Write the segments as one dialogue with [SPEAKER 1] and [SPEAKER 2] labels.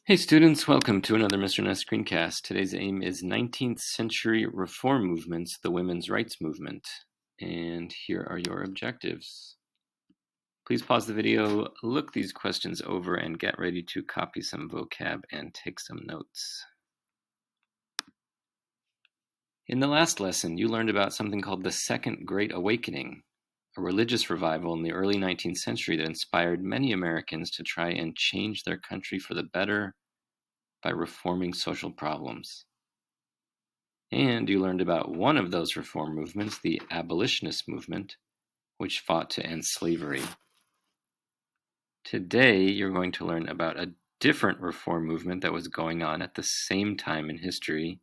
[SPEAKER 1] Hey students, welcome to another Mr. Ness screencast. Today's aim is 19th century reform movements, the women's rights movement. And here are your objectives. Please pause the video, look these questions over, and get ready to copy some vocab and take some notes. In the last lesson, you learned about something called the Second Great Awakening, a religious revival in the early 19th century that inspired many Americans to try and change their country for the better by reforming social problems. And you learned about one of those reform movements, the abolitionist movement, which fought to end slavery. Today, you're going to learn about a different reform movement that was going on at the same time in history,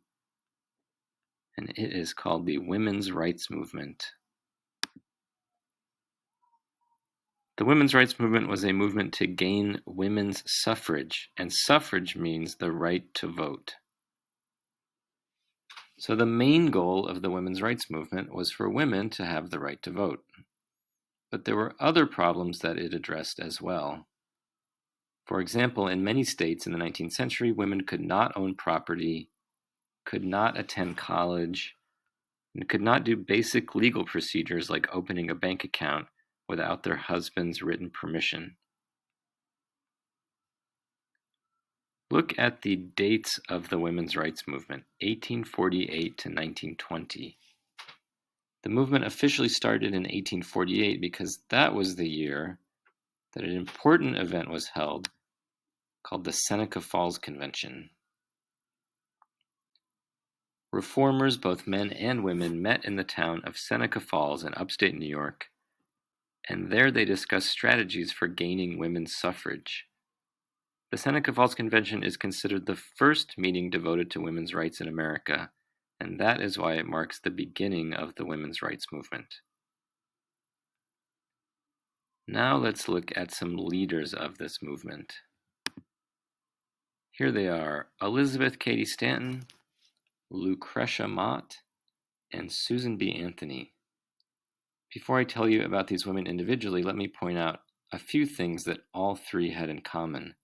[SPEAKER 1] and it is called the women's rights movement. The women's rights movement was a movement to gain women's suffrage, and suffrage means the right to vote. So the main goal of the women's rights movement was for women to have the right to vote. But there were other problems that it addressed as well. For example, in many states in the 19th century, women could not own property, could not attend college, and could not do basic legal procedures like opening a bank account without their husband's written permission. Look at the dates of the women's rights movement, 1848 to 1920. The movement officially started in 1848 because that was the year that an important event was held called the Seneca Falls Convention. Reformers, both men and women, met in the town of Seneca Falls in upstate New York, and there they discussed strategies for gaining women's suffrage. The Seneca Falls Convention is considered the first meeting devoted to women's rights in America, and that is why it marks the beginning of the women's rights movement. Now let's look at some leaders of this movement. Here they are: Elizabeth Cady Stanton, Lucretia Mott, and Susan B. Anthony. Before I tell you about these women individually, let me point out a few things that all three had in common.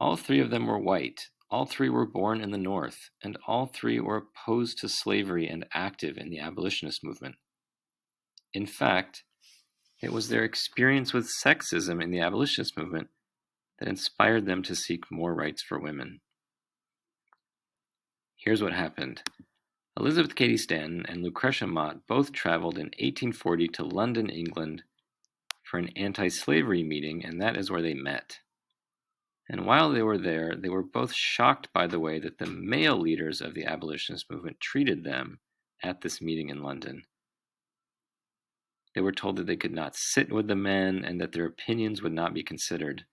[SPEAKER 1] All three of them were white, all three were born in the North, and all three were opposed to slavery and active in the abolitionist movement. In fact, it was their experience with sexism in the abolitionist movement that inspired them to seek more rights for women. Here's what happened. Elizabeth Cady Stanton and Lucretia Mott both traveled in 1840 to London, England, for an anti-slavery meeting, and that is where they met. And while they were there, they were both shocked by the way that the male leaders of the abolitionist movement treated them at this meeting in London. They were told that they could not sit with the men and that their opinions would not be considered.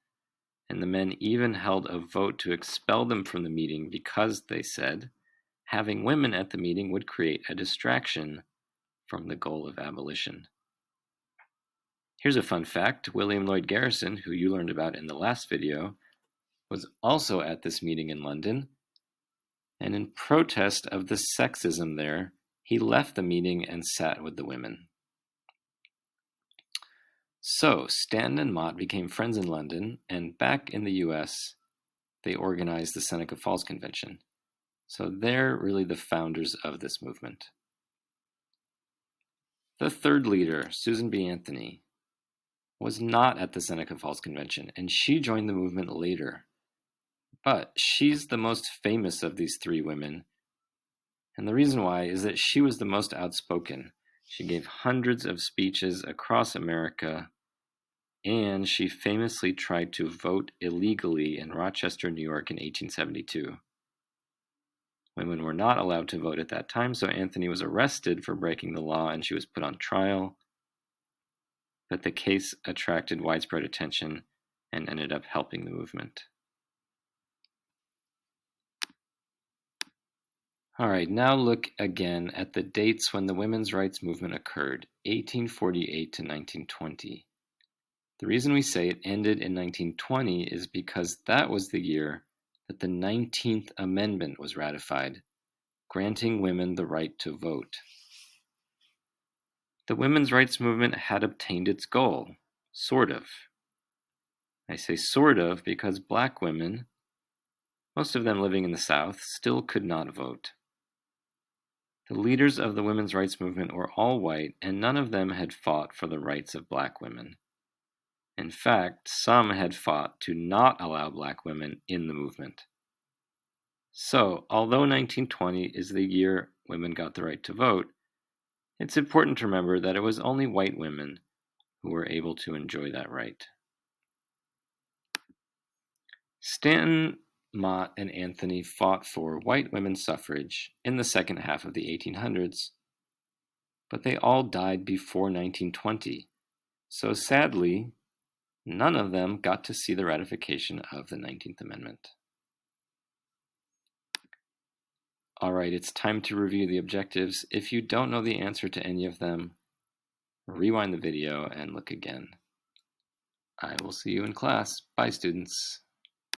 [SPEAKER 1] And the men even held a vote to expel them from the meeting because, they said, having women at the meeting would create a distraction from the goal of abolition. Here's a fun fact. William Lloyd Garrison, who you learned about in the last video, was also at this meeting in London, and in protest of the sexism there, he left the meeting and sat with the women. So, Stanton and Mott became friends in London, and back in the US, they organized the Seneca Falls Convention. So they're really the founders of this movement. The third leader, Susan B. Anthony, was not at the Seneca Falls Convention, and she joined the movement later. But she's the most famous of these three women, and the reason why is that she was the most outspoken. She gave hundreds of speeches across America, and she famously tried to vote illegally in Rochester, New York in 1872. Women were not allowed to vote at that time, so Anthony was arrested for breaking the law and she was put on trial. But the case attracted widespread attention and ended up helping the movement. All right, now look again at the dates when the women's rights movement occurred, 1848 to 1920. The reason we say it ended in 1920 is because that was the year that the 19th Amendment was ratified, granting women the right to vote. The women's rights movement had obtained its goal, sort of. I say sort of because black women most of them living in the South, still could not vote. The leaders of the women's rights movement were all white, and none of them had fought for the rights of black women. In fact, some had fought to not allow black women in the movement. So, although 1920 is the year women got the right to vote, it's important to remember that it was only white women who were able to enjoy that right. Stanton, Mott, and Anthony fought for white women's suffrage in the second half of the 1800s, but they all died before 1920, so sadly, none of them got to see the ratification of the 19th Amendment. Alright, it's time to review the objectives. If you don't know the answer to any of them, rewind the video and look again. I will see you in class. Bye, students.